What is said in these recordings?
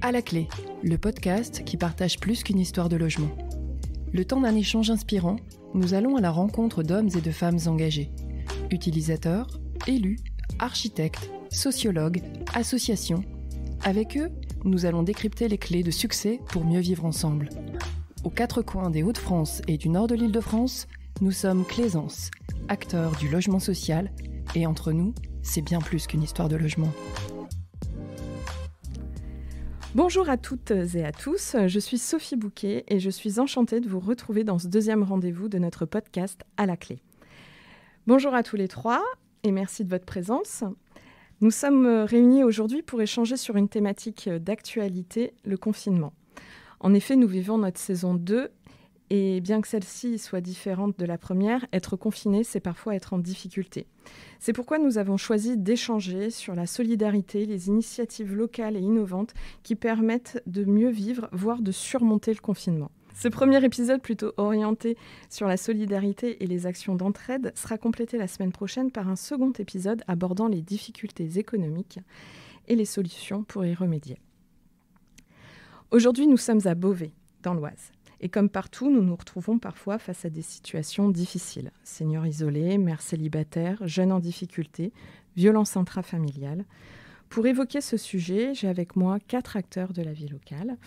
À la clé, le podcast qui partage plus qu'une histoire de logement. Le temps d'un échange inspirant, nous allons à la rencontre d'hommes et de femmes engagés. Utilisateurs, élus, architectes, sociologues, associations. Avec eux, nous allons décrypter les clés de succès pour mieux vivre ensemble. Aux quatre coins des Hauts-de-France et du nord de l'Île-de-France, nous sommes Claisance, acteurs du logement social, et entre nous, c'est bien plus qu'une histoire de logement. Bonjour à toutes et à tous, je suis Sophie Bouquet et je suis enchantée de vous retrouver dans ce deuxième rendez-vous de notre podcast À la clé. Bonjour à tous les trois et merci de votre présence. Nous sommes réunis aujourd'hui pour échanger sur une thématique d'actualité, le confinement. En effet, nous vivons notre saison 2 et bien que celle-ci soit différente de la première, être confiné, c'est parfois être en difficulté. C'est pourquoi nous avons choisi d'échanger sur la solidarité, les initiatives locales et innovantes qui permettent de mieux vivre, voire de surmonter le confinement. Ce premier épisode, plutôt orienté sur la solidarité et les actions d'entraide, sera complété la semaine prochaine par un second épisode abordant les difficultés économiques et les solutions pour y remédier. Aujourd'hui, nous sommes à Beauvais, dans l'Oise. Et comme partout, nous nous retrouvons parfois face à des situations difficiles. Seniors isolés, mères célibataires, jeunes en difficulté, violences intrafamiliales. Pour évoquer ce sujet, j'ai avec moi 4 acteurs de la vie locale.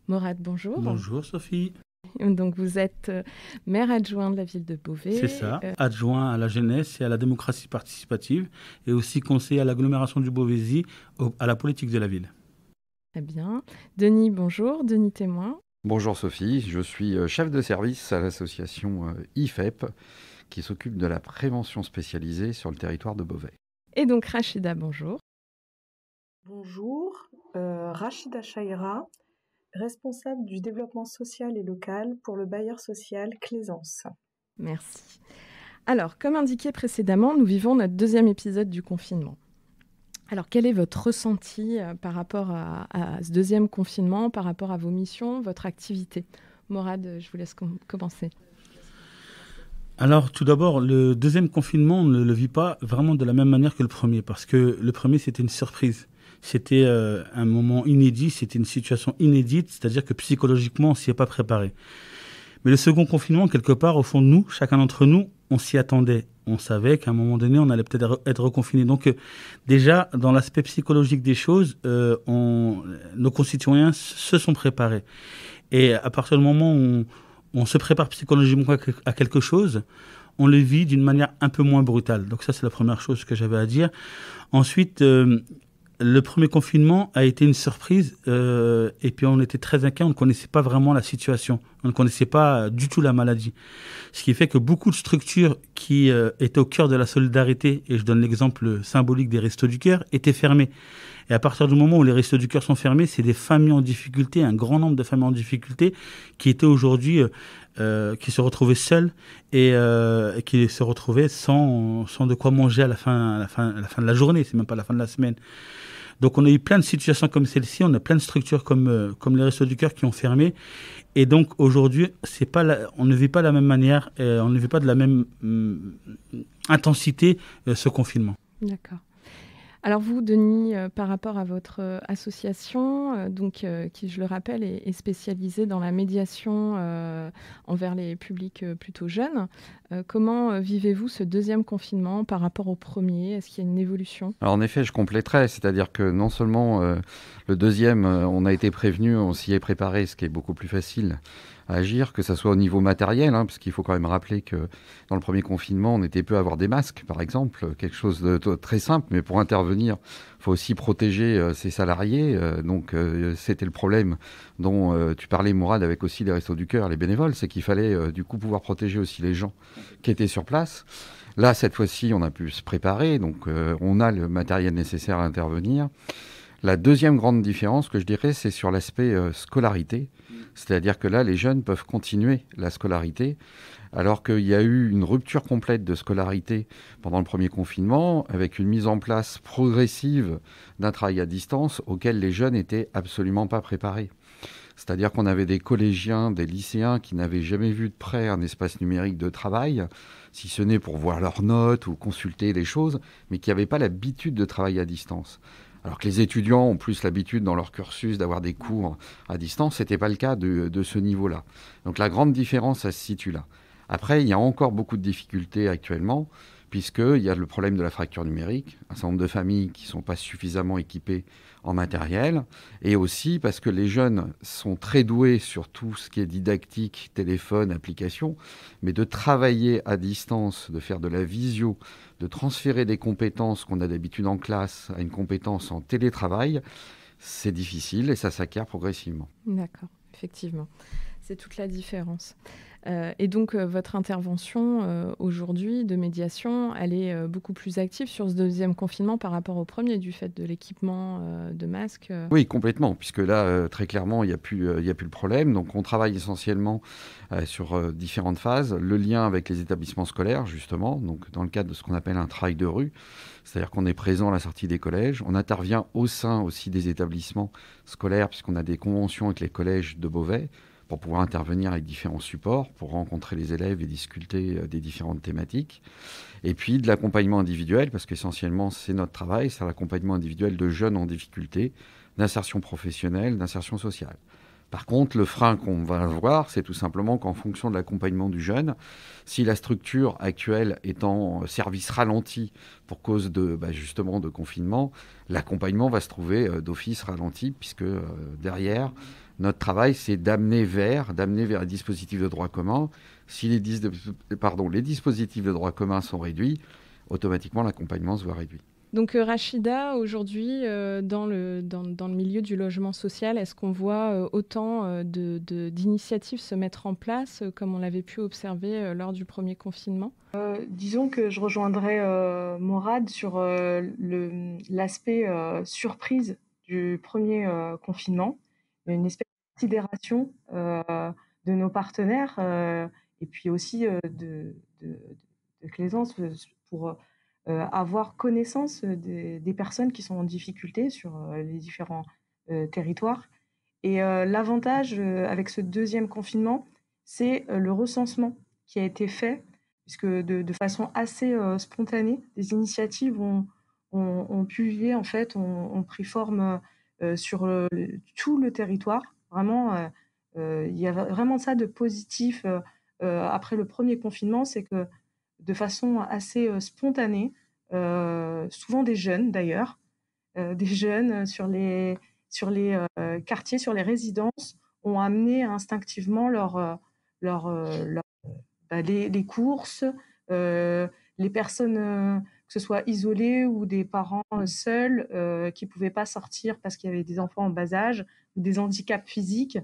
Morad, bonjour. Bonjour Sophie. Donc vous êtes maire adjoint de la ville de Beauvais. C'est ça, adjoint à la jeunesse et à la démocratie participative et aussi conseiller à l'agglomération du Beauvaisis à la politique de la ville. Très bien. Denis, bonjour. Denis Témoin. Bonjour Sophie, je suis chef de service à l'association IFEP qui s'occupe de la prévention spécialisée sur le territoire de Beauvais. Et donc Rachida, bonjour. Bonjour, Rachida Chaïra, responsable du développement social et local pour le bailleur social Claisance. Merci. Alors, comme indiqué précédemment, nous vivons notre deuxième épisode du confinement. Alors, quel est votre ressenti par rapport à ce deuxième confinement, par rapport à vos missions, votre activité ? Morad, je vous laisse commencer. Alors, tout d'abord, le deuxième confinement, on ne le vit pas vraiment de la même manière que le premier, parce que le premier, c'était une surprise. C'était un moment inédit, c'était une situation inédite, c'est-à-dire que psychologiquement, on ne s'y est pas préparé. Mais le second confinement, quelque part, au fond de nous, chacun d'entre nous, on s'y attendait. On savait qu'à un moment donné, on allait peut-être être reconfiné. Donc, déjà, dans l'aspect psychologique des choses, nos concitoyens se sont préparés. Et à partir du moment où on se prépare psychologiquement à quelque chose, on le vit d'une manière un peu moins brutale. Donc ça, c'est la première chose que j'avais à dire. Ensuite, le premier confinement a été une surprise et puis on était très inquiets, on ne connaissait pas vraiment la situation, on ne connaissait pas du tout la maladie. Ce qui fait que beaucoup de structures qui étaient au cœur de la solidarité, et je donne l'exemple symbolique des Restos du Cœur, étaient fermées. Et à partir du moment où les Restos du Cœur sont fermés, c'est des familles en difficulté, un grand nombre de familles en difficulté qui étaient aujourd'hui, qui se retrouvaient seules et qui se retrouvaient sans de quoi manger à la fin de la journée, c'est même pas la fin de la semaine. Donc on a eu plein de situations comme celle-ci, on a plein de structures comme les Restos du Cœur qui ont fermé. Et donc aujourd'hui, on ne vit pas de la même manière, on ne vit pas de la même intensité ce confinement. D'accord. Alors vous, Denis, par rapport à votre association, qui, je le rappelle, est spécialisée dans la médiation envers les publics plutôt jeunes, comment vivez-vous ce deuxième confinement par rapport au premier ? Est-ce qu'il y a une évolution ? Alors en effet, je compléterais, c'est-à-dire que non seulement le deuxième, on a été prévenu, on s'y est préparé, ce qui est beaucoup plus facile à agir, que ce soit au niveau matériel, parce qu'il faut quand même rappeler que dans le premier confinement, on était peu à avoir des masques, par exemple, quelque chose de très simple, mais pour intervenir, il faut aussi protéger ses salariés, donc c'était le problème dont tu parlais, Mourad, avec aussi les Restos du Cœur, les bénévoles, c'est qu'il fallait du coup pouvoir protéger aussi les gens qui étaient sur place. Là, cette fois-ci, on a pu se préparer, donc on a le matériel nécessaire à intervenir. La deuxième grande différence que je dirais, c'est sur l'aspect scolarité. C'est-à-dire que là, les jeunes peuvent continuer la scolarité, alors qu'il y a eu une rupture complète de scolarité pendant le premier confinement, avec une mise en place progressive d'un travail à distance auquel les jeunes n'étaient absolument pas préparés. C'est-à-dire qu'on avait des collégiens, des lycéens qui n'avaient jamais vu de près un espace numérique de travail, si ce n'est pour voir leurs notes ou consulter les choses, mais qui n'avaient pas l'habitude de travailler à distance. Alors que les étudiants ont plus l'habitude dans leur cursus d'avoir des cours à distance, ce n'était pas le cas de ce niveau-là. Donc la grande différence, ça se situe là. Après, il y a encore beaucoup de difficultés actuellement, puisqu'il y a le problème de la fracture numérique, un certain nombre de familles qui ne sont pas suffisamment équipées en matériel, et aussi parce que les jeunes sont très doués sur tout ce qui est didactique, téléphone, application, mais de travailler à distance, de faire de la visio, de transférer des compétences qu'on a d'habitude en classe à une compétence en télétravail, c'est difficile et ça s'acquiert progressivement. D'accord, effectivement. C'est toute la différence. Et donc, votre intervention aujourd'hui de médiation, elle est beaucoup plus active sur ce deuxième confinement par rapport au premier, du fait de l'équipement de masques. Oui, complètement, puisque là, très clairement, il n'y a plus le problème. Donc, on travaille essentiellement sur différentes phases. Le lien avec les établissements scolaires, justement, donc dans le cadre de ce qu'on appelle un travail de rue, c'est-à-dire qu'on est présent à la sortie des collèges. On intervient au sein aussi des établissements scolaires, puisqu'on a des conventions avec les collèges de Beauvais, pour pouvoir intervenir avec différents supports, pour rencontrer les élèves et discuter des différentes thématiques. Et puis de l'accompagnement individuel, parce qu'essentiellement c'est notre travail, c'est l'accompagnement individuel de jeunes en difficulté, d'insertion professionnelle, d'insertion sociale. Par contre, le frein qu'on va avoir, c'est tout simplement qu'en fonction de l'accompagnement du jeune, si la structure actuelle est en service ralenti pour cause justement de confinement, l'accompagnement va se trouver d'office ralenti, puisque derrière, notre travail, c'est d'amener vers un dispositif de droit commun. Si les dispositifs de droit commun sont réduits, automatiquement l'accompagnement se voit réduit. Donc Rachida, aujourd'hui, dans le milieu du logement social, est-ce qu'on voit autant d'initiatives se mettre en place, comme on l'avait pu observer lors du premier confinement ? Disons que je rejoindrais Morad sur l'aspect surprise du premier confinement. Une espèce de considération de nos partenaires et puis aussi de Claisance pour avoir connaissance des personnes qui sont en difficulté sur les différents territoires. Et l'avantage avec ce deuxième confinement, c'est le recensement qui a été fait, puisque de façon assez spontanée, des initiatives ont pululé, en fait, ont pris forme sur tout le territoire. Vraiment, il y a vraiment ça de positif après le premier confinement, c'est que de façon assez spontanée, souvent des jeunes d'ailleurs, des jeunes sur les quartiers, sur les résidences, ont amené instinctivement les courses, les personnes, que ce soit isolées ou des parents seuls qui ne pouvaient pas sortir parce qu'il y avait des enfants en bas âge ou des handicaps physiques,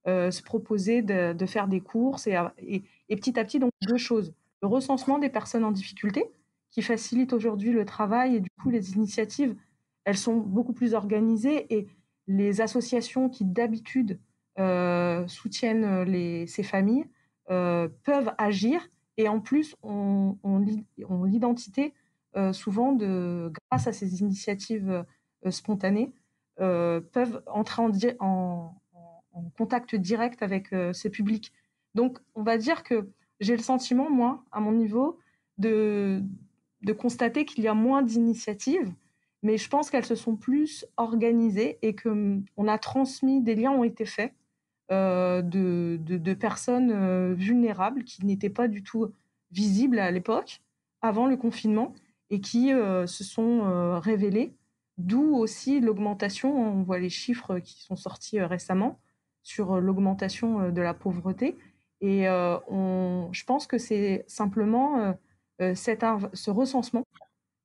se proposer de faire des courses et petit à petit, donc deux choses. Le recensement des personnes en difficulté qui facilite aujourd'hui le travail et du coup les initiatives, elles sont beaucoup plus organisées et les associations qui d'habitude soutiennent ces familles peuvent agir et en plus ont l'identité souvent grâce à ces initiatives spontanées, peuvent entrer en contact direct avec ces publics. Donc on va dire que j'ai le sentiment, moi, à mon niveau, de constater qu'il y a moins d'initiatives, mais je pense qu'elles se sont plus organisées et qu'on a transmis, des liens ont été faits de personnes vulnérables qui n'étaient pas du tout visibles à l'époque, avant le confinement, et qui se sont révélées, d'où aussi l'augmentation, on voit les chiffres qui sont sortis récemment, sur l'augmentation de la pauvreté. Et je pense que c'est simplement ce recensement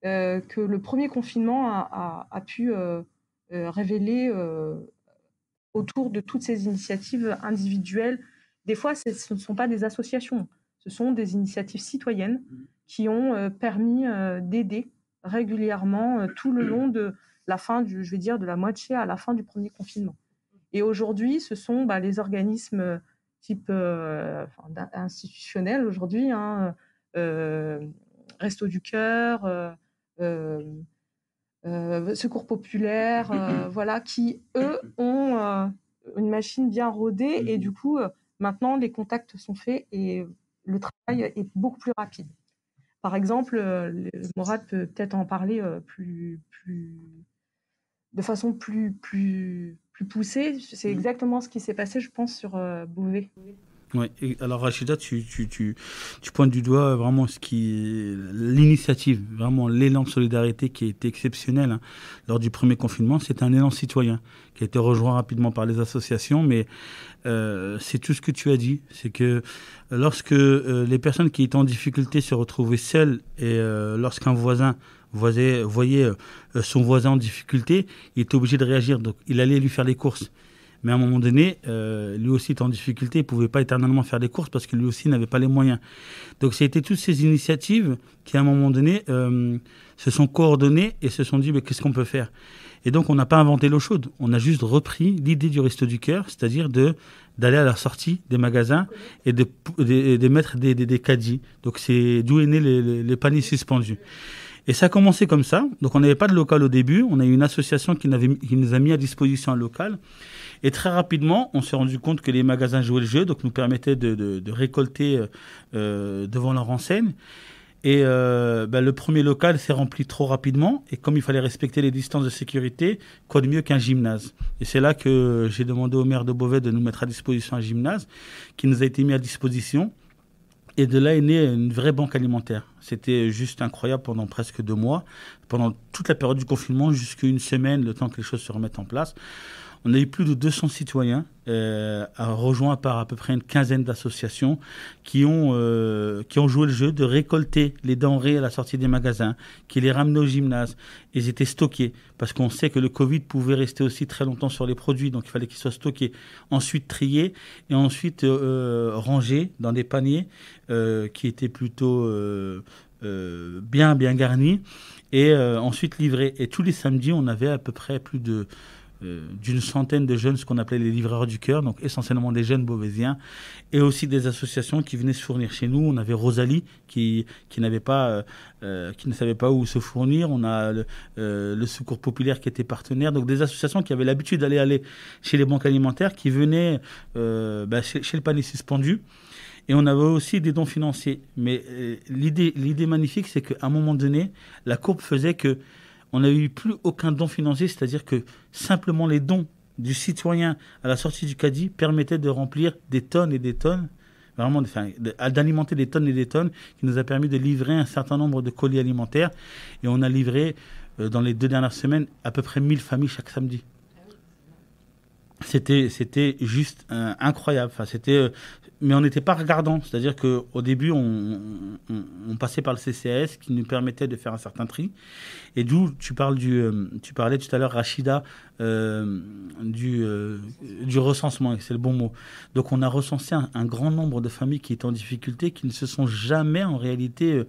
que le premier confinement a pu révéler autour de toutes ces initiatives individuelles. Des fois, ce ne sont pas des associations, ce sont des initiatives citoyennes qui ont permis d'aider régulièrement tout le long de la fin je vais dire de la moitié à la fin du premier confinement. Et aujourd'hui, ce sont les organismes type institutionnels aujourd'hui, Restos du Cœur, Secours populaire, voilà, qui, eux, ont une machine bien rodée et du coup, maintenant, les contacts sont faits et le travail est beaucoup plus rapide. Par exemple, Morad peut peut-être en parler plus de façon plus poussée. C'est exactement ce qui s'est passé, je pense, sur Beauvais. Ouais. Et alors Rachida, tu pointes du doigt vraiment l'initiative, vraiment l'élan de solidarité qui a été exceptionnel hein, lors du premier confinement. C'est un élan citoyen qui a été rejoint rapidement par les associations, mais c'est tout ce que tu as dit. C'est que lorsque les personnes qui étaient en difficulté se retrouvaient seules et lorsqu'un voisin voyait son voisin en difficulté, il était obligé de réagir. Donc il allait lui faire les courses. Mais à un moment donné, lui aussi était en difficulté, il ne pouvait pas éternellement faire des courses parce que lui aussi n'avait pas les moyens. Donc c'était toutes ces initiatives qui, à un moment donné, se sont coordonnées et se sont dit mais qu'est-ce qu'on peut faire ? Et donc on n'a pas inventé l'eau chaude, on a juste repris l'idée du Resto du Cœur, c'est-à-dire d'aller à la sortie des magasins et de mettre des caddies. Donc c'est d'où est né les paniers suspendus. Et ça a commencé comme ça. Donc on n'avait pas de local au début, on a eu une association qui nous a mis à disposition un local. Et très rapidement, on s'est rendu compte que les magasins jouaient le jeu, donc nous permettaient de récolter devant leur enseigne. Et le premier local s'est rempli trop rapidement. Et comme il fallait respecter les distances de sécurité, quoi de mieux qu'un gymnase ? Et c'est là que j'ai demandé au maire de Beauvais de nous mettre à disposition un gymnase qui nous a été mis à disposition. Et de là est née une vraie banque alimentaire. C'était juste incroyable pendant presque 2 mois, pendant toute la période du confinement, jusqu'à une semaine, le temps que les choses se remettent en place. On a eu plus de 200 citoyens rejoints par à peu près une quinzaine d'associations qui ont joué le jeu de récolter les denrées à la sortie des magasins, qui les ramenaient au gymnase. Ils étaient stockés parce qu'on sait que le Covid pouvait rester aussi très longtemps sur les produits, donc il fallait qu'ils soient stockés, ensuite triés et ensuite rangés dans des paniers qui étaient plutôt bien garnis et ensuite livrés. Et tous les samedis, on avait à peu près plus d'une centaine de jeunes, ce qu'on appelait les livreurs du cœur, donc essentiellement des jeunes beauvaisiens, et aussi des associations qui venaient se fournir chez nous. On avait Rosalie qui ne savait pas où se fournir. On a le Secours Populaire qui était partenaire, donc des associations qui avaient l'habitude d'aller chez les banques alimentaires, qui venaient chez le panier suspendu. Et on avait aussi des dons financiers. Mais l'idée magnifique, c'est qu'à un moment donné, la courbe faisait que on n'avait eu plus aucun don financier, c'est-à-dire que simplement les dons du citoyen à la sortie du caddie permettaient de remplir des tonnes et des tonnes, vraiment d'alimenter des tonnes et des tonnes, qui nous a permis de livrer un certain nombre de colis alimentaires. Et on a livré, dans les 2 dernières semaines, à peu près 1000 familles chaque samedi. C'était juste incroyable. Enfin, mais on n'était pas regardant. C'est-à-dire qu'au début, on passait par le CCAS qui nous permettait de faire un certain tri. Et d'où tu parlais tout à l'heure, Rachida, du recensement, c'est le bon mot. Donc on a recensé un grand nombre de familles qui étaient en difficulté, qui ne se sont jamais en réalité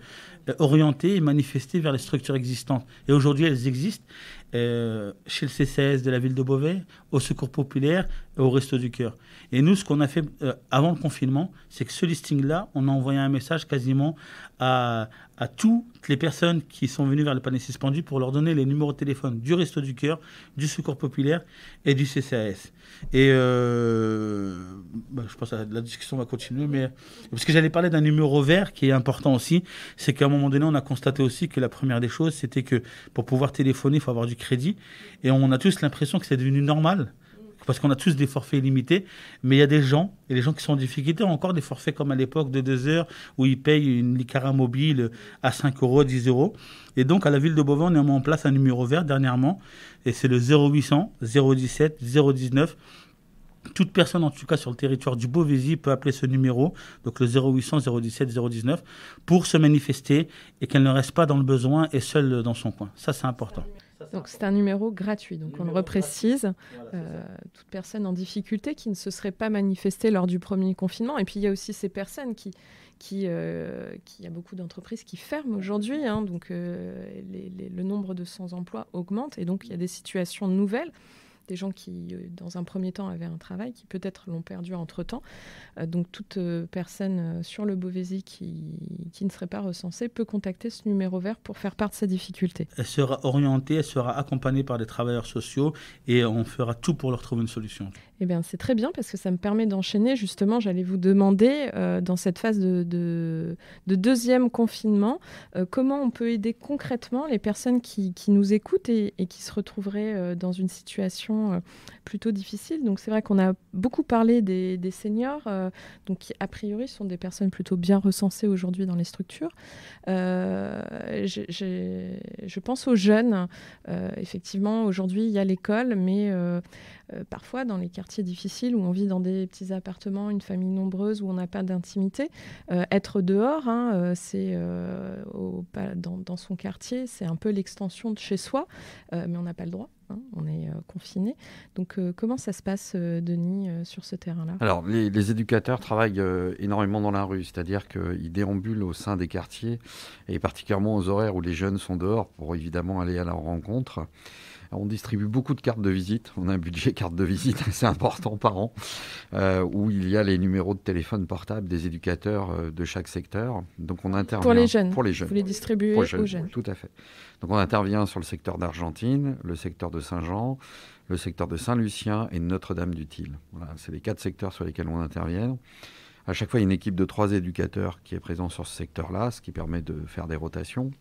orientées et manifestées vers les structures existantes. Et aujourd'hui, elles existent. Chez le CCAS de la ville de Beauvais, au Secours Populaire et au Resto du Cœur. Et nous, ce qu'on a fait avant le confinement, c'est que ce listing-là, on a envoyé un message quasiment à toutes les personnes qui sont venues vers le panier suspendu pour leur donner les numéros de téléphone du Resto du Cœur, du Secours Populaire et du CCAS. Et je pense que la discussion va continuer, mais parce que j'allais parler d'un numéro vert qui est important aussi, c'est qu'à un moment donné, on a constaté aussi que la première des choses, c'était que pour pouvoir téléphoner, il faut avoir du crédit. Et on a tous l'impression que c'est devenu normal, parce qu'on a tous des forfaits illimités, mais il y a des gens, et les gens qui sont en difficulté ont encore des forfaits comme à l'époque de 2 heures, où ils payent une Licara mobile à 5 €, 10 €. Et donc, à la ville de Beauvais, on a mis en place un numéro vert dernièrement, et c'est le 0800 017 019. Toute personne, en tout cas sur le territoire du Beauvaisis, peut appeler ce numéro, donc le 0800 017 019, pour se manifester et qu'elle ne reste pas dans le besoin et seule dans son coin. Ça, c'est important. Donc c'est un numéro gratuit, donc on le reprécise. Toute personne en difficulté qui ne se serait pas manifestée lors du premier confinement. Et puis il y a aussi ces personnes il y a beaucoup d'entreprises qui ferment aujourd'hui, hein, donc le nombre de sans-emploi augmente et donc il y a des situations nouvelles. des gens qui, dans un premier temps, avaient un travail, qui peut-être l'ont perdu entre-temps. Donc toute personne sur le Beauvaisis qui ne serait pas recensée peut contacter ce numéro vert pour faire part de ses difficultés. Elle sera orientée, elle sera accompagnée par des travailleurs sociaux et on fera tout pour leur trouver une solution. Eh bien, c'est très bien parce que ça me permet d'enchaîner. Justement, j'allais vous demander, dans cette phase de deuxième confinement, comment on peut aider concrètement les personnes qui nous écoutent et qui se retrouveraient dans une situation plutôt difficile. Donc, c'est vrai qu'on a beaucoup parlé des seniors, donc qui, a priori, sont des personnes plutôt bien recensées aujourd'hui dans les structures. Je pense aux jeunes. Effectivement, aujourd'hui, il y a l'école, mais parfois, dans les quartiers difficiles où on vit dans des petits appartements, une famille nombreuse, où on n'a pas d'intimité, être dehors, c'est dans son quartier, c'est un peu l'extension de chez soi, mais on n'a pas le droit. On est confiné. Donc, comment ça se passe, Denis, sur ce terrain-là ? Alors, les éducateurs travaillent énormément dans la rue, c'est-à-dire qu'ils déambulent au sein des quartiers, et particulièrement aux horaires où les jeunes sont dehors pour évidemment aller à leur rencontre. On distribue beaucoup de cartes de visite. On a un budget carte de visite assez important par an, où il y a les numéros de téléphone portable des éducateurs de chaque secteur. Donc on intervient pour les jeunes. Pour les jeunes. Vous les distribuez aux jeunes. Tout à fait. Donc on intervient sur le secteur d'Argentine, le secteur de Saint-Jean, le secteur de Saint-Lucien et Notre-Dame-du-Tille. Voilà, c'est les 4 secteurs sur lesquels on intervient. À chaque fois, il y a une équipe de 3 éducateurs qui est présente sur ce secteur-là, ce qui permet de faire des rotations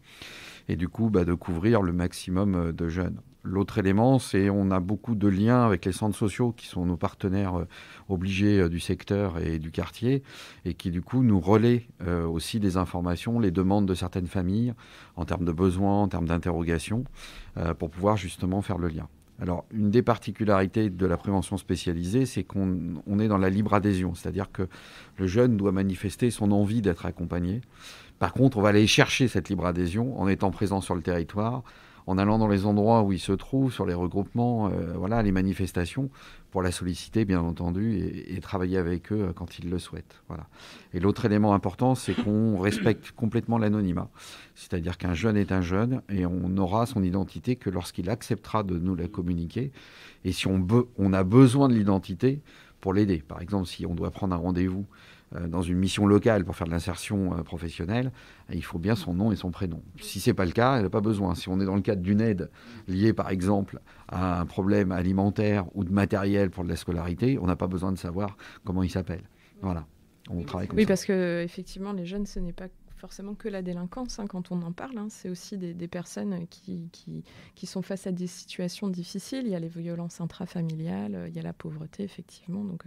et du coup de couvrir le maximum de jeunes. L'autre élément, c'est on a beaucoup de liens avec les centres sociaux qui sont nos partenaires obligés du secteur et du quartier et qui du coup nous relaient aussi des informations, les demandes de certaines familles en termes de besoins, en termes d'interrogations pour pouvoir justement faire le lien. Alors, une des particularités de la prévention spécialisée, c'est qu'on est dans la libre adhésion, c'est-à-dire que le jeune doit manifester son envie d'être accompagné. Par contre, on va aller chercher cette libre adhésion en étant présent sur le territoire, en allant dans les endroits où il se trouve, sur les regroupements, les manifestations, pour la solliciter, bien entendu, et travailler avec eux quand ils le souhaitent. Voilà. Et l'autre élément important, c'est qu'on respecte complètement l'anonymat. C'est-à-dire qu'un jeune est un jeune, et on n'aura son identité que lorsqu'il acceptera de nous la communiquer. Et si on a besoin de l'identité pour l'aider. Par exemple, si on doit prendre un rendez-vous dans une mission locale pour faire de l'insertion professionnelle, il faut bien son nom et son prénom. Si ce n'est pas le cas, elle n'a pas besoin. Si on est dans le cadre d'une aide liée, par exemple, à un problème alimentaire ou de matériel pour de la scolarité, on n'a pas besoin de savoir comment il s'appelle. Voilà, on travaille comme ça. Oui, parce qu'effectivement, les jeunes, ce n'est pas forcément que la délinquance, quand on en parle. C'est aussi des personnes qui sont face à des situations difficiles. Il y a les violences intrafamiliales, il y a la pauvreté, effectivement. Donc,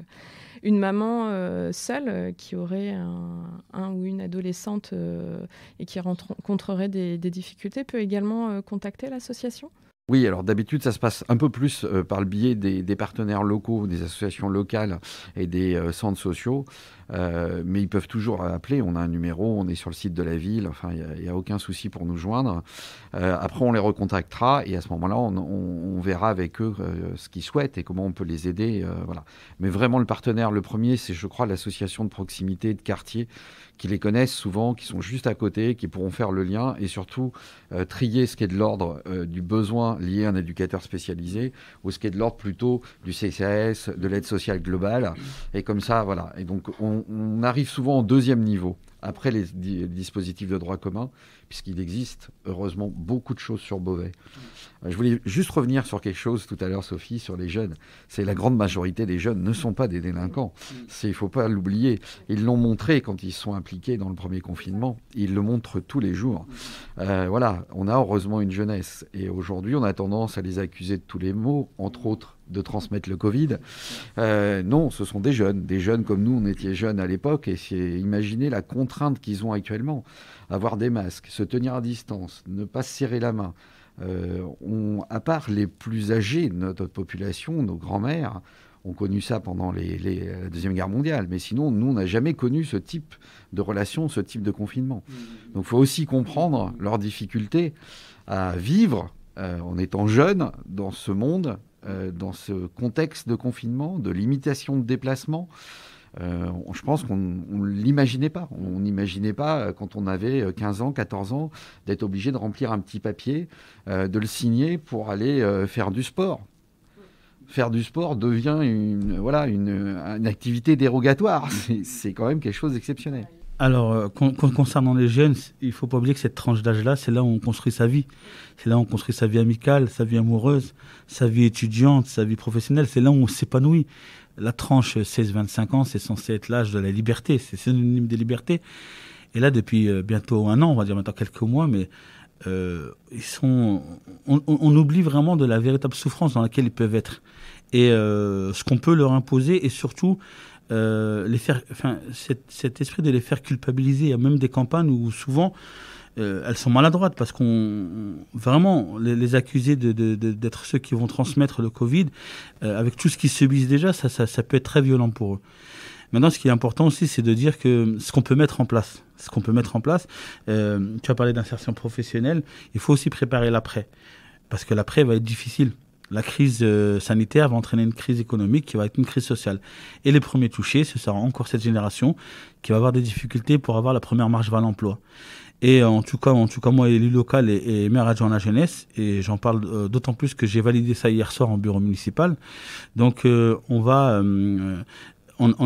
une maman seule qui aurait un ou une adolescente et qui rencontrerait des difficultés peut également contacter l'association ? Oui, alors d'habitude, ça se passe un peu plus par le biais des partenaires locaux, des associations locales et des centres sociaux. Mais ils peuvent toujours appeler. On a un numéro, on est sur le site de la ville. Enfin, il n'y a aucun souci pour nous joindre. Après, on les recontactera et à ce moment-là, on verra avec eux ce qu'ils souhaitent et comment on peut les aider. Voilà. Mais vraiment, le partenaire, le premier, c'est, je crois, l'association de proximité de quartier qui les connaissent souvent, qui sont juste à côté, qui pourront faire le lien et surtout trier ce qui est de l'ordre du besoin lié à un éducateur spécialisé ou ce qui est de l'ordre plutôt du CCAS, de l'aide sociale globale. Et comme ça, voilà. Et donc, on arrive souvent au deuxième niveau, après les dispositifs de droit commun, puisqu'il existe, heureusement, beaucoup de choses sur Beauvais. Je voulais juste revenir sur quelque chose tout à l'heure, Sophie, sur les jeunes. C'est la grande majorité des jeunes ne sont pas des délinquants. Il ne faut pas l'oublier. Ils l'ont montré quand ils sont impliqués dans le premier confinement. Ils le montrent tous les jours. Voilà, on a heureusement une jeunesse. Et aujourd'hui, on a tendance à les accuser de tous les maux, entre autres de transmettre le Covid. Non, ce sont des jeunes comme nous, on était jeunes à l'époque, et imaginez la contrainte qu'ils ont actuellement. Avoir des masques, se tenir à distance, ne pas se serrer la main. À part les plus âgés de notre population, nos grands-mères, ont connu ça pendant la Deuxième Guerre mondiale. Mais sinon, nous, on n'a jamais connu ce type de relation, ce type de confinement. Donc il faut aussi comprendre leurs difficultés à vivre en étant jeunes dans ce monde, dans ce contexte de confinement, de limitation de déplacement. Je pense qu'on ne l'imaginait pas. On n'imaginait pas, quand on avait 15 ans, 14 ans, d'être obligé de remplir un petit papier, de le signer pour aller faire du sport. faire du sport devient une activité dérogatoire. C'est quand même quelque chose d'exceptionnel. Alors, concernant les jeunes, il ne faut pas oublier que cette tranche d'âge-là, c'est là où on construit sa vie. C'est là où on construit sa vie amicale, sa vie amoureuse, sa vie étudiante, sa vie professionnelle. C'est là où on s'épanouit. La tranche 16-25 ans, c'est censé être l'âge de la liberté. C'est synonyme de liberté. Et là, depuis bientôt un an, on va dire maintenant quelques mois, mais on oublie vraiment de la véritable souffrance dans laquelle ils peuvent être. Et ce qu'on peut leur imposer, et surtout cet esprit de les faire culpabiliser. Il y a même des campagnes où souvent elles sont maladroites parce qu'on vraiment les accuser d'être ceux qui vont transmettre le Covid, avec tout ce qu'ils subissent déjà, ça peut être très violent pour eux. Maintenant, ce qui est important aussi, c'est de dire que ce qu'on peut mettre en place, tu as parlé d'insertion professionnelle, il faut aussi préparer l'après, parce que l'après va être difficile. La crise sanitaire va entraîner une crise économique qui va être une crise sociale. Et les premiers touchés, ce sera encore cette génération qui va avoir des difficultés pour avoir la première marche vers l'emploi. Et en tout cas, moi, élu local et maire adjoint à la jeunesse, et j'en parle d'autant plus que j'ai validé ça hier soir en bureau municipal. Donc, on a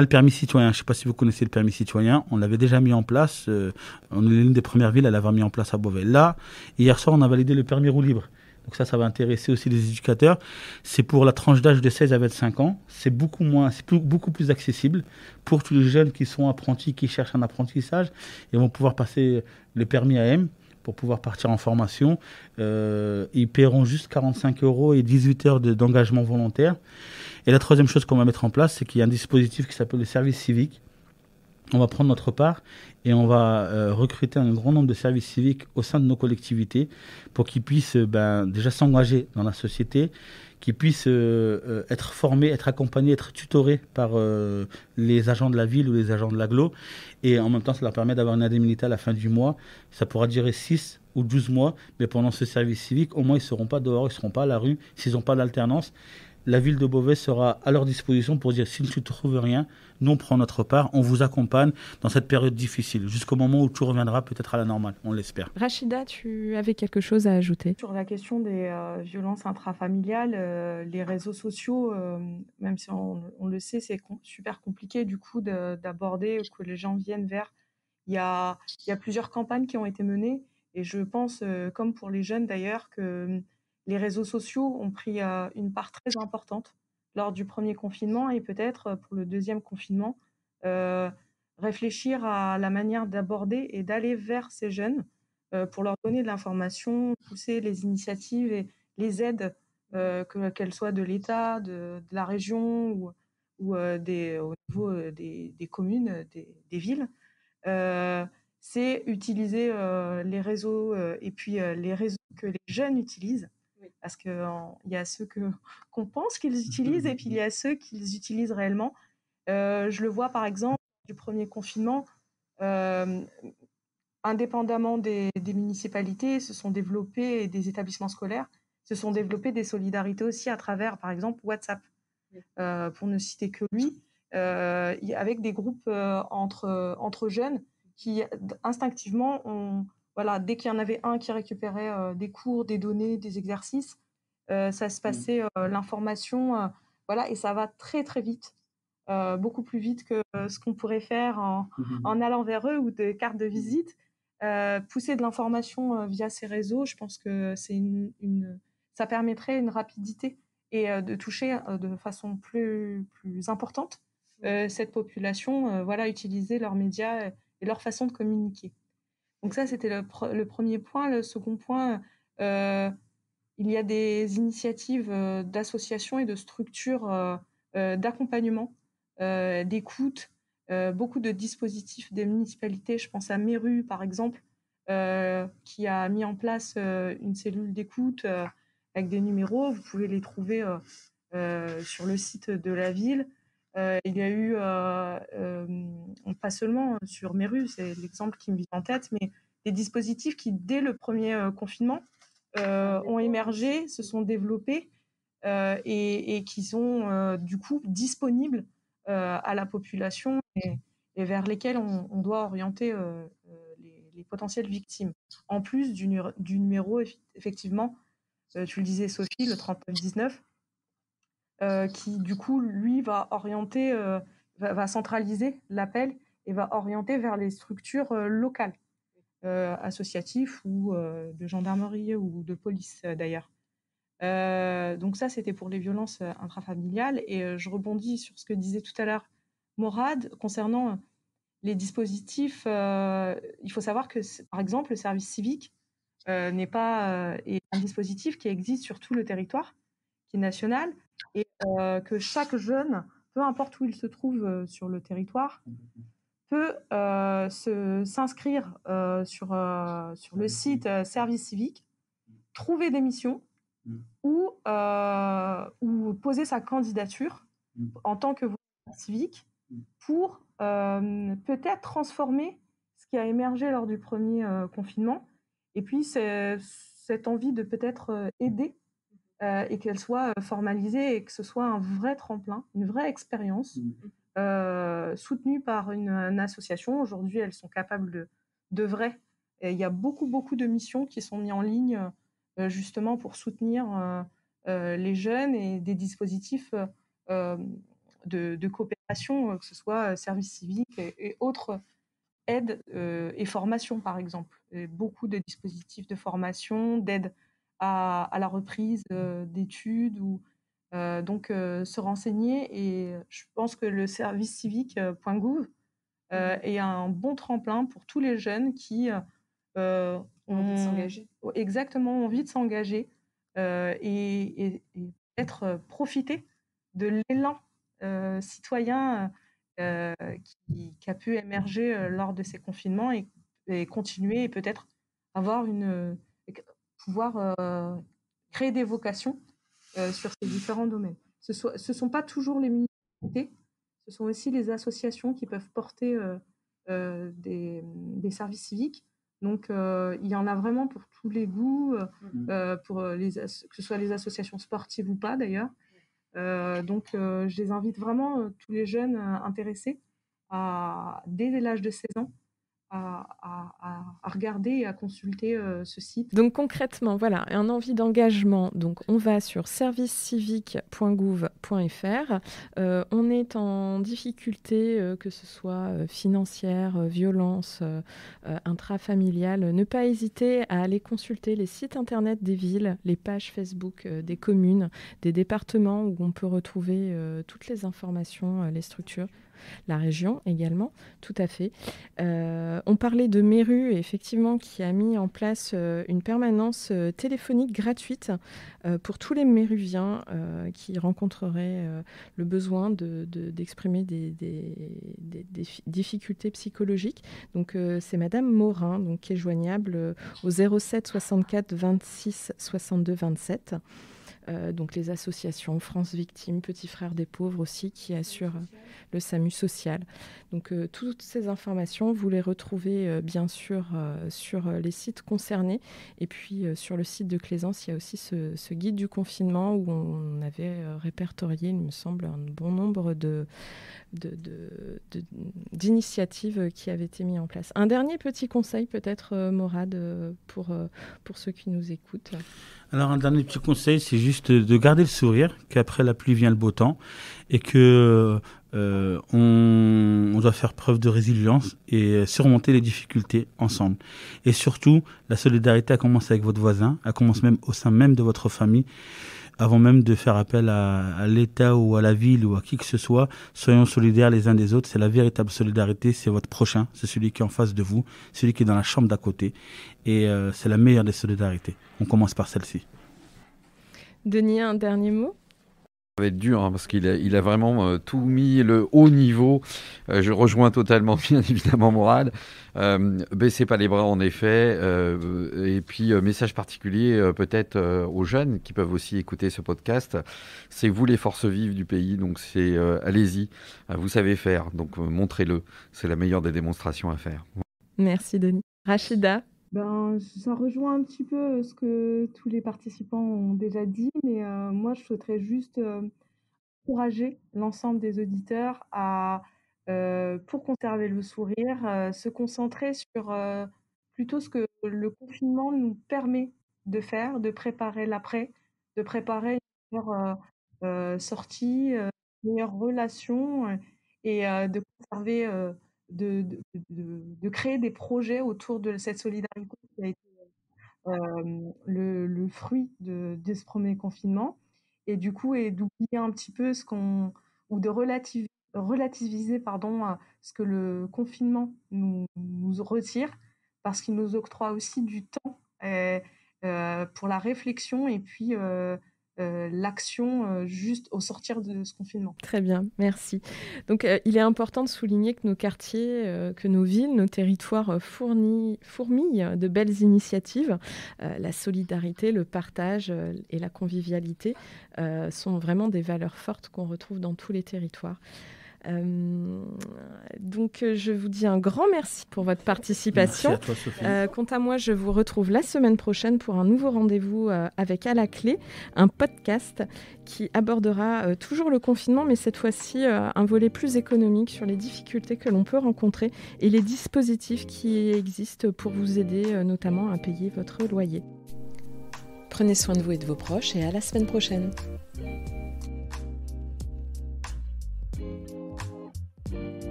le permis citoyen. Je ne sais pas si vous connaissez le permis citoyen. On l'avait déjà mis en place. On est l'une des premières villes à l'avoir mis en place à Beauvais. Là, hier soir, on a validé le permis roue libre. Donc ça va intéresser aussi les éducateurs. C'est pour la tranche d'âge de 16 à 25 ans. C'est beaucoup plus accessible pour tous les jeunes qui sont apprentis, qui cherchent un apprentissage et vont pouvoir passer le permis AM pour pouvoir partir en formation. Ils paieront juste 45 € et 18 heures d'engagement volontaire. Et la troisième chose qu'on va mettre en place, c'est qu'il y a un dispositif qui s'appelle le service civique. On va prendre notre part et on va recruter un grand nombre de services civiques au sein de nos collectivités pour qu'ils puissent déjà s'engager dans la société, qu'ils puissent être formés, être accompagnés, être tutorés par les agents de la ville ou les agents de l'agglo. Et en même temps, ça leur permet d'avoir une indemnité à la fin du mois. Ça pourra durer 6 ou 12 mois, mais pendant ce service civique, au moins, ils ne seront pas dehors, ils ne seront pas à la rue. S'ils n'ont pas d'alternance, la ville de Beauvais sera à leur disposition pour dire si tu ne trouves rien, nous on prend notre part, on vous accompagne dans cette période difficile, jusqu'au moment où tout reviendra peut-être à la normale, on l'espère. Rachida, tu avais quelque chose à ajouter? Sur la question des violences intrafamiliales, les réseaux sociaux, même si on le sait, c'est super compliqué du coup d'aborder, que les gens viennent vers. Il y a plusieurs campagnes qui ont été menées et je pense, comme pour les jeunes d'ailleurs, que les réseaux sociaux ont pris une part très importante lors du premier confinement et peut-être pour le deuxième confinement, réfléchir à la manière d'aborder et d'aller vers ces jeunes pour leur donner de l'information, pousser les initiatives et les aides, qu'elles soient de l'État, de la région ou au niveau des communes, des villes. C'est utiliser les réseaux et puis les réseaux que les jeunes utilisent. Parce qu'il y a ceux qu'on pense qu'ils utilisent et puis il y a ceux qu'ils utilisent réellement. Je le vois par exemple du premier confinement, indépendamment des municipalités, se sont développés, et des établissements scolaires, se sont développés des solidarités aussi à travers, par exemple, WhatsApp, pour ne citer que lui, avec des groupes entre jeunes qui instinctivement voilà, dès qu'il y en avait un qui récupérait des cours, des données, des exercices, ça se passait l'information, voilà, et ça va très très vite, beaucoup plus vite que ce qu'on pourrait faire en allant vers eux ou de cartes de visite. Pousser de l'information via ces réseaux, je pense que ça permettrait une rapidité et de toucher de façon plus importante cette population, voilà, utiliser leurs médias et leur façon de communiquer. Donc ça, c'était le premier point. Le second point, il y a des initiatives d'associations et de structures d'accompagnement, d'écoute, beaucoup de dispositifs des municipalités. Je pense à Méru, par exemple, qui a mis en place une cellule d'écoute avec des numéros. Vous pouvez les trouver sur le site de la ville. Il y a eu, pas seulement sur Méru, c'est l'exemple qui me vient en tête, mais des dispositifs qui, dès le premier confinement, ont émergé, se sont développés et qui sont du coup disponibles à la population et vers lesquels on doit orienter les potentielles victimes. En plus du numéro, effectivement, tu le disais Sophie, le 3919, qui du coup, lui, va orienter, va centraliser l'appel et va orienter vers les structures locales, associatives ou de gendarmerie ou de police d'ailleurs. Donc ça, c'était pour les violences intrafamiliales. Et je rebondis sur ce que disait tout à l'heure Morad concernant les dispositifs. Il faut savoir que, par exemple, le service civique est un dispositif qui existe sur tout le territoire, qui est national, et que chaque jeune, peu importe où il se trouve sur le territoire, peut s'inscrire sur le site Service civique, trouver des missions ou poser sa candidature en tant que volontaire civique pour peut-être transformer ce qui a émergé lors du premier confinement. Et puis, cette envie de peut-être aider et qu'elle soit formalisée et que ce soit un vrai tremplin, une vraie expérience soutenue par une association. Aujourd'hui, elles sont capables d'œuvrer. Et il y a beaucoup de missions qui sont mises en ligne justement pour soutenir les jeunes et des dispositifs de coopération, que ce soit service civique et autres aides et formations, par exemple. Et beaucoup de dispositifs de formation, d'aide à la reprise d'études ou donc se renseigner. Et je pense que le service civique.gouv est un bon tremplin pour tous les jeunes qui Envie de s'engager. Exactement, envie de s'engager et peut-être profiter de l'élan citoyen qui a pu émerger lors de ces confinements et continuer et peut-être avoir pouvoir créer des vocations sur ces différents domaines. Ce sont pas toujours les municipalités, ce sont aussi les associations qui peuvent porter des services civiques. Donc, il y en a vraiment pour tous les goûts, que ce soit les associations sportives ou pas d'ailleurs. Donc, je les invite vraiment, tous les jeunes intéressés, dès l'âge de 16 ans, à regarder et à consulter ce site. Donc concrètement, voilà, un envie d'engagement. Donc on va sur servicecivique.gouv.fr. On est en difficulté, que ce soit financière, violence, intrafamiliale. Ne pas hésiter à aller consulter les sites internet des villes, les pages Facebook des communes, des départements où on peut retrouver toutes les informations, les structures. La région également, tout à fait. On parlait de Méru, effectivement, qui a mis en place une permanence téléphonique gratuite pour tous les Méruviens qui rencontreraient le besoin d'exprimer des difficultés psychologiques. Donc, c'est Madame Morin, donc, qui est joignable au 07 64 26 62 27. Donc les associations France Victimes, Petits Frères des Pauvres aussi, qui assurent le SAMU social. Donc toutes ces informations, vous les retrouvez bien sûr sur les sites concernés. Et puis sur le site de Claisance, il y a aussi ce guide du confinement où on avait répertorié, il me semble, un bon nombre d'initiatives qui avaient été mises en place. Un dernier petit conseil peut-être, Morad, pour ceux qui nous écoutent. Alors, un dernier petit conseil, c'est juste de garder le sourire, qu'après la pluie vient le beau temps, et que on doit faire preuve de résilience et surmonter les difficultés ensemble. Et surtout, la solidarité a commencé avec votre voisin, elle commence même au sein même de votre famille. Avant même de faire appel à l'État ou à la ville ou à qui que ce soit, soyons solidaires les uns des autres. C'est la véritable solidarité, c'est votre prochain, c'est celui qui est en face de vous, celui qui est dans la chambre d'à côté. Et c'est la meilleure des solidarités. On commence par celle-ci. Denis, un dernier mot ? Ça va être dur parce qu'il a vraiment tout mis le haut niveau. Je rejoins totalement, bien évidemment, Morad. Baissez pas les bras, en effet. Et puis, message particulier peut-être aux jeunes qui peuvent aussi écouter ce podcast. C'est vous les forces vives du pays. Donc, c'est allez-y. Vous savez faire. Donc, montrez-le. C'est la meilleure des démonstrations à faire. Merci, Denis. Rachida ? Ça rejoint un petit peu ce que tous les participants ont déjà dit, mais moi, je souhaiterais juste encourager l'ensemble des auditeurs à, pour conserver le sourire, se concentrer sur plutôt ce que le confinement nous permet de faire, de préparer l'après, de préparer une meilleure sortie, meilleures relations et de conserver, de créer des projets autour de cette solidarité qui a été le fruit de ce premier confinement. Et du coup, et d'oublier un petit peu ou de relativiser pardon, ce que le confinement nous retire, parce qu'il nous octroie aussi du temps pour la réflexion et puis l'action juste au sortir de ce confinement. Très bien, merci. Donc, il est important de souligner que nos quartiers, que nos villes, nos territoires fourmillent de belles initiatives. La solidarité, le partage et la convivialité sont vraiment des valeurs fortes qu'on retrouve dans tous les territoires. Donc, je vous dis un grand merci pour votre participation. Merci à toi, Sophie. Quant à moi, je vous retrouve la semaine prochaine pour un nouveau rendez-vous avec À la clé, un podcast qui abordera toujours le confinement, mais cette fois-ci un volet plus économique sur les difficultés que l'on peut rencontrer et les dispositifs qui existent pour vous aider notamment à payer votre loyer. Prenez soin de vous et de vos proches et à la semaine prochaine.